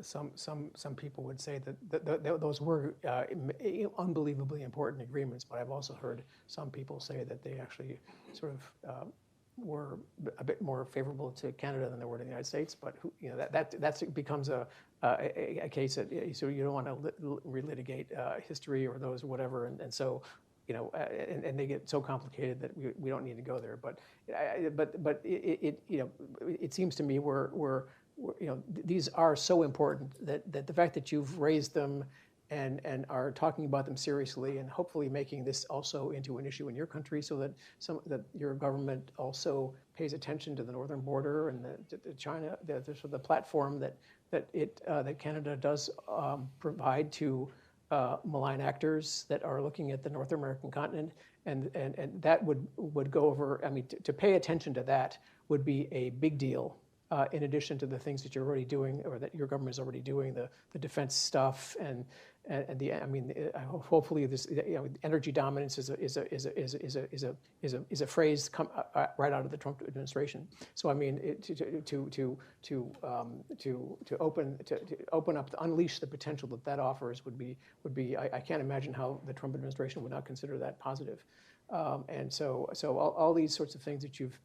Some people would say that those were unbelievably important agreements, but I've also heard some people say that they actually sort of were a bit more favorable to Canada than they were to the United States. But that becomes a case that so you don't want to relitigate history or those or whatever, and so. And they get so complicated that we don't need to go there. But it seems to me these are so important that the fact that you've raised them and are talking about them seriously and hopefully making this also into an issue in your country, so that your government also pays attention to the northern border and the China, the platform that Canada does provide to malign actors that are looking at the North American continent, and that would go over. I mean, to pay attention to that would be a big deal. In addition to the things that you're already doing, or that your government is already doing, the defense stuff, and hopefully this energy dominance is a phrase come right out of the Trump administration. So I mean, to open up, to unleash the potential that offers would be I can't imagine how the Trump administration would not consider that positive. And so all these sorts of things that you've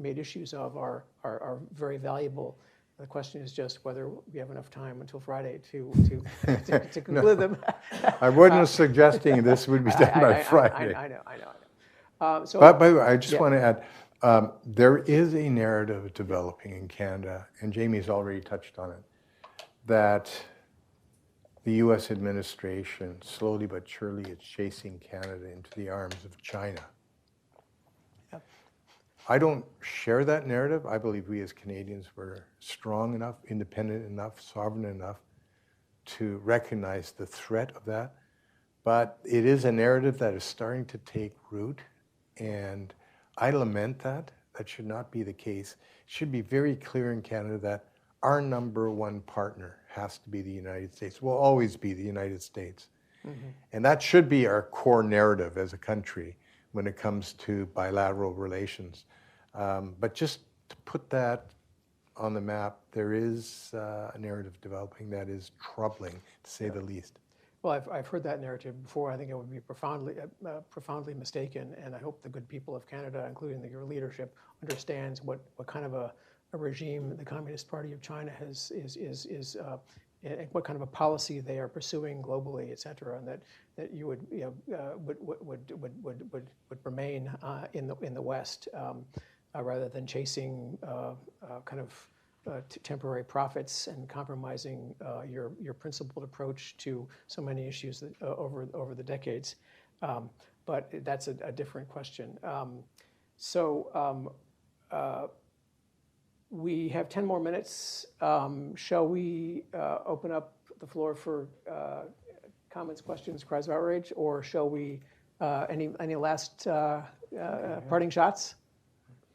made issues of are very valuable. The question is just whether we have enough time until Friday to conclude them. I wasn't suggesting this would be done by Friday. I know. But by the way, I just want to add, there is a narrative developing in Canada, and Jamie's already touched on it, that the U.S. administration, slowly but surely, is chasing Canada into the arms of China. Yep. I don't share that narrative. I believe we as Canadians were strong enough, independent enough, sovereign enough to recognize the threat of that. But it is a narrative that is starting to take root, and I lament that. That should not be the case. It should be very clear in Canada that our number one partner has to be the United States, will always be the United States. Mm-hmm. And that should be our core narrative as a country when it comes to bilateral relations. But just to put that on the map, there is a narrative developing that is troubling, to say the least. Well, I've heard that narrative before. I think it would be profoundly mistaken, and I hope the good people of Canada, including your leadership, understands what kind of a regime the Communist Party of China and what kind of a policy they are pursuing globally, et cetera, and that you would remain in the West rather than chasing kind of temporary profits and compromising your principled approach to so many issues that, over the decades. But that's a different question. We have 10 more minutes. Shall we open up the floor for comments, questions, cries of outrage, or shall we, any last parting shots?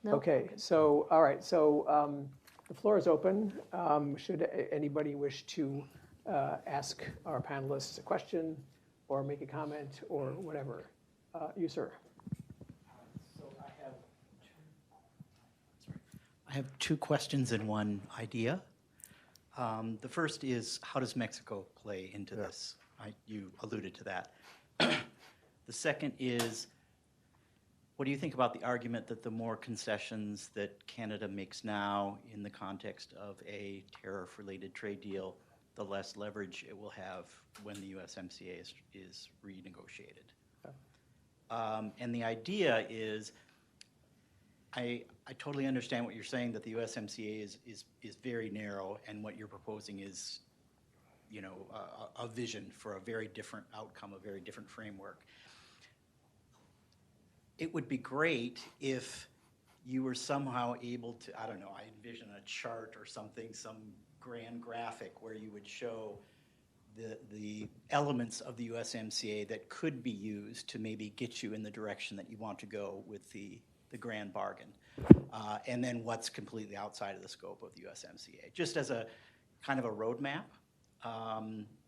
No. Okay, so, all right, so the floor is open. Should anybody wish to ask our panelists a question or make a comment or whatever? You, sir. So I have I have two questions and one idea. The first is, how does Mexico play into this? You alluded to that. The second is, what do you think about the argument that the more concessions that Canada makes now in the context of a tariff-related trade deal, the less leverage it will have when the USMCA is renegotiated? And the idea is, I totally understand what you're saying, that the USMCA is very narrow, and what you're proposing is, you know, a vision for a very different outcome, a very different framework. It would be great if you were somehow able to, I don't know, I envision a chart or something, some grand graphic where you would show the elements of the USMCA that could be used to maybe get you in the direction that you want to go with the grand bargain, and then what's completely outside of the scope of the USMCA, just as a kind of a roadmap,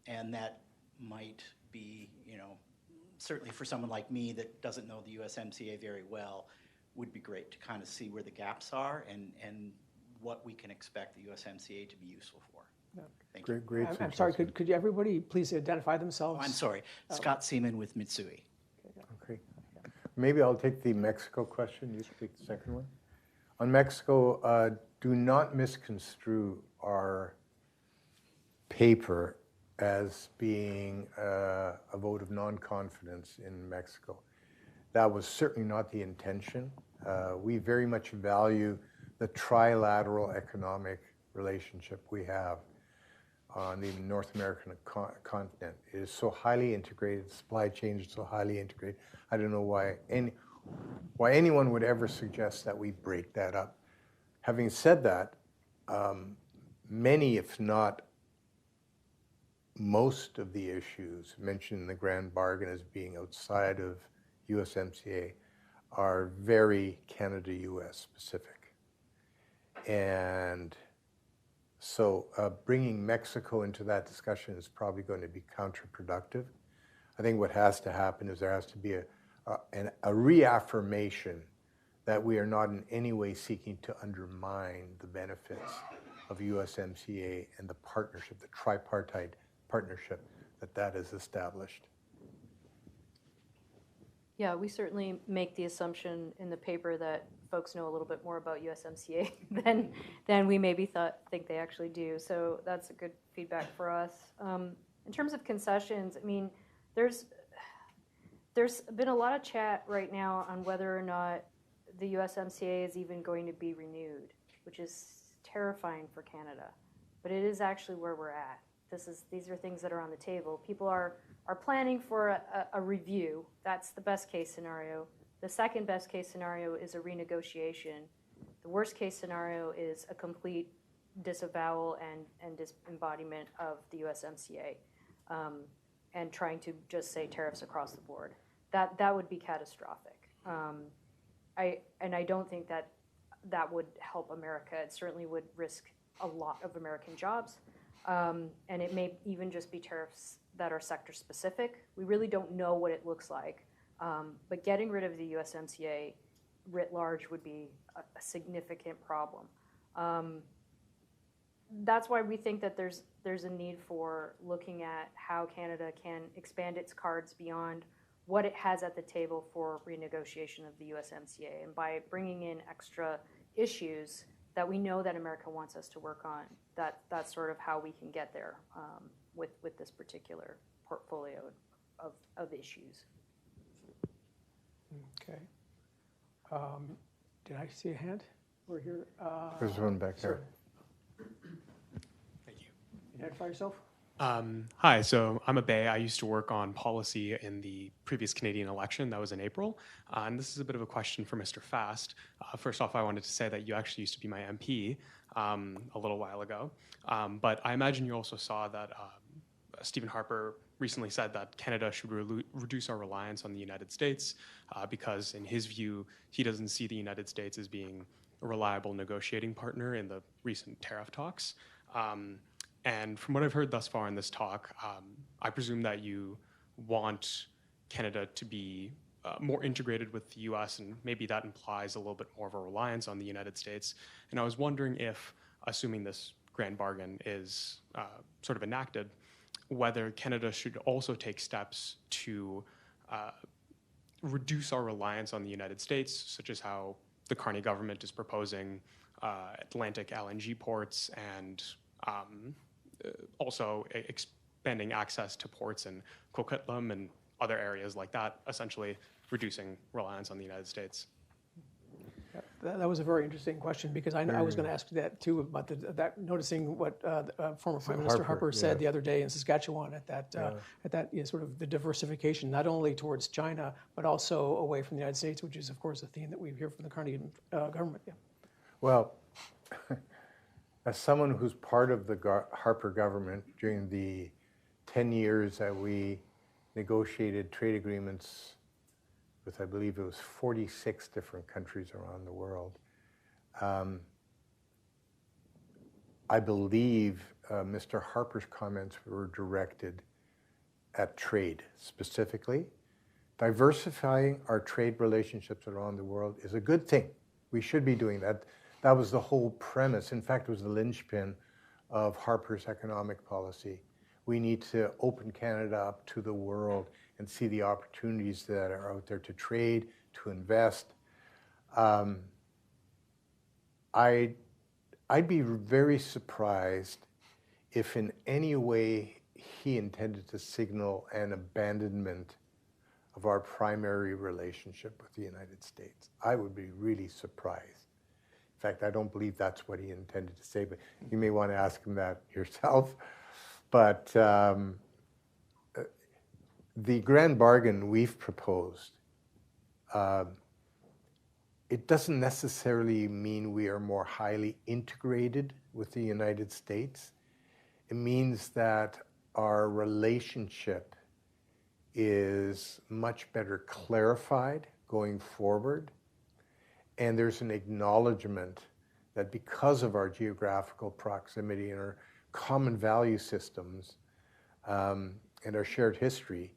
and that might be, you know, certainly for someone like me that doesn't know the USMCA very well, would be great to kind of see where the gaps are and what we can expect the USMCA to be useful for. Yeah. Thank you. Great I'm sorry, could everybody please identify themselves? Oh, I'm sorry, Scott Seaman with Mitsui. Okay. Maybe I'll take the Mexico question. You take the second one. On Mexico, do not misconstrue our paper as being a vote of non-confidence in Mexico. That was certainly not the intention. We very much value the trilateral economic relationship we have on the North American continent. It is so highly integrated, supply chain is so highly integrated. I don't know why anyone would ever suggest that we break that up. Having said that, many, if not most of the issues mentioned in the grand bargain as being outside of USMCA are very Canada-US specific. And so bringing Mexico into that discussion is probably going to be counterproductive. I think what has to happen is there has to be a reaffirmation that we are not in any way seeking to undermine the benefits of USMCA and the partnership, the tripartite partnership that is established. Yeah, we certainly make the assumption in the paper that folks know a little bit more about USMCA than we maybe think they actually do. So that's a good feedback for us. In terms of concessions, I mean, there's been a lot of chat right now on whether or not the USMCA is even going to be renewed, which is terrifying for Canada. But it is actually where we're at. These are things that are on the table. People are planning for a review. That's the best case scenario. The second best case scenario is a renegotiation. The worst case scenario is a complete disavowal and disembodiment of the USMCA, and trying to just say tariffs across the board. That would be catastrophic. I don't think that would help America. It certainly would risk a lot of American jobs. And it may even just be tariffs that are sector specific. We really don't know what it looks like. But getting rid of the USMCA writ large would be a significant problem. That's why we think that there's a need for looking at how Canada can expand its cards beyond what it has at the table for renegotiation of the USMCA. And by bringing in extra issues that we know that America wants us to work on, that's sort of how we can get there with this particular portfolio of issues. Okay. Did I see a hand? We're here. There's one back there. Thank you. Identify yourself. Hi, so I'm a Bay. I used to work on policy in the previous Canadian election. That was in April. And this is a bit of a question for Mr. Fast. First off, I wanted to say that you actually used to be my MP a little while ago. But I imagine you also saw that Stephen Harper recently said that Canada should reduce our reliance on the United States because, in his view, he doesn't see the United States as being a reliable negotiating partner in the recent tariff talks. And from what I've heard thus far in this talk, I presume that you want Canada to be more integrated with the U.S., and maybe that implies a little bit more of a reliance on the United States. And I was wondering if, assuming this grand bargain is sort of enacted, whether Canada should also take steps to reduce our reliance on the United States, such as how the Carney government is proposing Atlantic LNG ports and also expanding access to ports in Coquitlam and other areas like that, essentially reducing reliance on the United States. That was a very interesting question, because I was going to ask that too, about noticing what former Prime Minister Harper said the other day in Saskatchewan at that sort of the diversification, not only towards China, but also away from the United States, which is, of course, a theme that we hear from the Carney government. Yeah. Well, as someone who's part of the Harper government during the 10 years that we negotiated trade agreements with, I believe it was 46 different countries around the world. I believe Mr. Harper's comments were directed at trade specifically. Diversifying our trade relationships around the world is a good thing. We should be doing that. That was the whole premise. In fact, it was the linchpin of Harper's economic policy. We need to open Canada up to the world and see the opportunities that are out there to trade, to invest. I'd be very surprised if in any way he intended to signal an abandonment of our primary relationship with the United States. I would be really surprised. In fact, I don't believe that's what he intended to say, but you may want to ask him that yourself. But the grand bargain we've proposed, it doesn't necessarily mean we are more highly integrated with the United States. It means that our relationship is much better clarified going forward. And there's an acknowledgement that because of our geographical proximity and our common value systems and our shared history,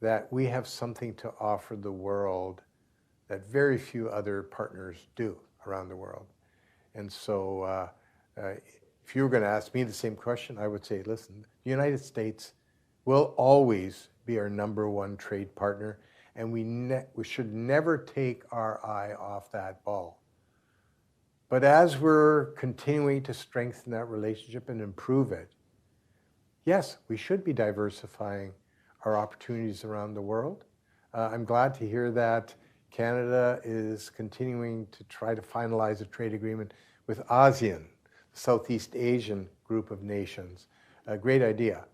that we have something to offer the world that very few other partners do around the world. And so if you were going to ask me the same question, I would say, listen, the United States will always be our #1 trade partner, and we should never take our eye off that ball. But as we're continuing to strengthen that relationship and improve it, yes, we should be diversifying our opportunities around the world. I'm glad to hear that Canada is continuing to try to finalize a trade agreement with ASEAN, the Southeast Asian group of nations. A great idea.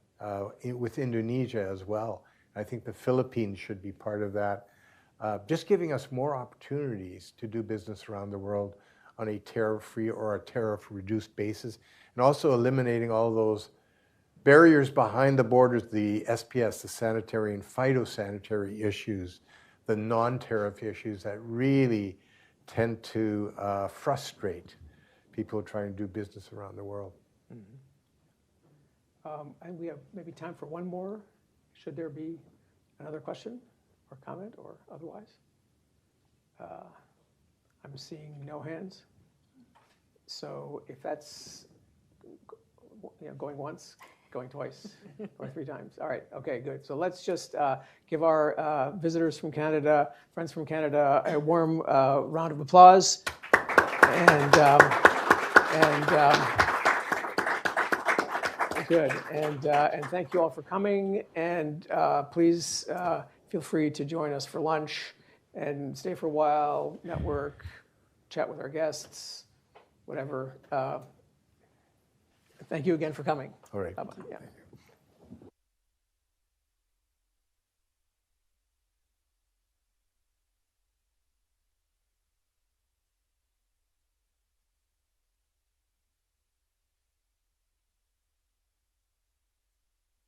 With Indonesia as well. I think the Philippines should be part of that. Just giving us more opportunities to do business around the world on a tariff-free or a tariff-reduced basis, and also eliminating all those barriers behind the borders, the SPS, the sanitary and phytosanitary issues, the non-tariff issues that really tend to frustrate people trying to do business around the world. And we have maybe time for one more. Should there be another question or comment or otherwise? I'm seeing no hands. So if that's going once, going twice, or 3 times. All right, okay, good. So let's just give our visitors from Canada, friends from Canada, a warm round of applause. And good. And thank you all for coming. And please feel free to join us for lunch and stay for a while, network, chat with our guests, whatever. Thank you again for coming. All right. Bye-bye. Yeah.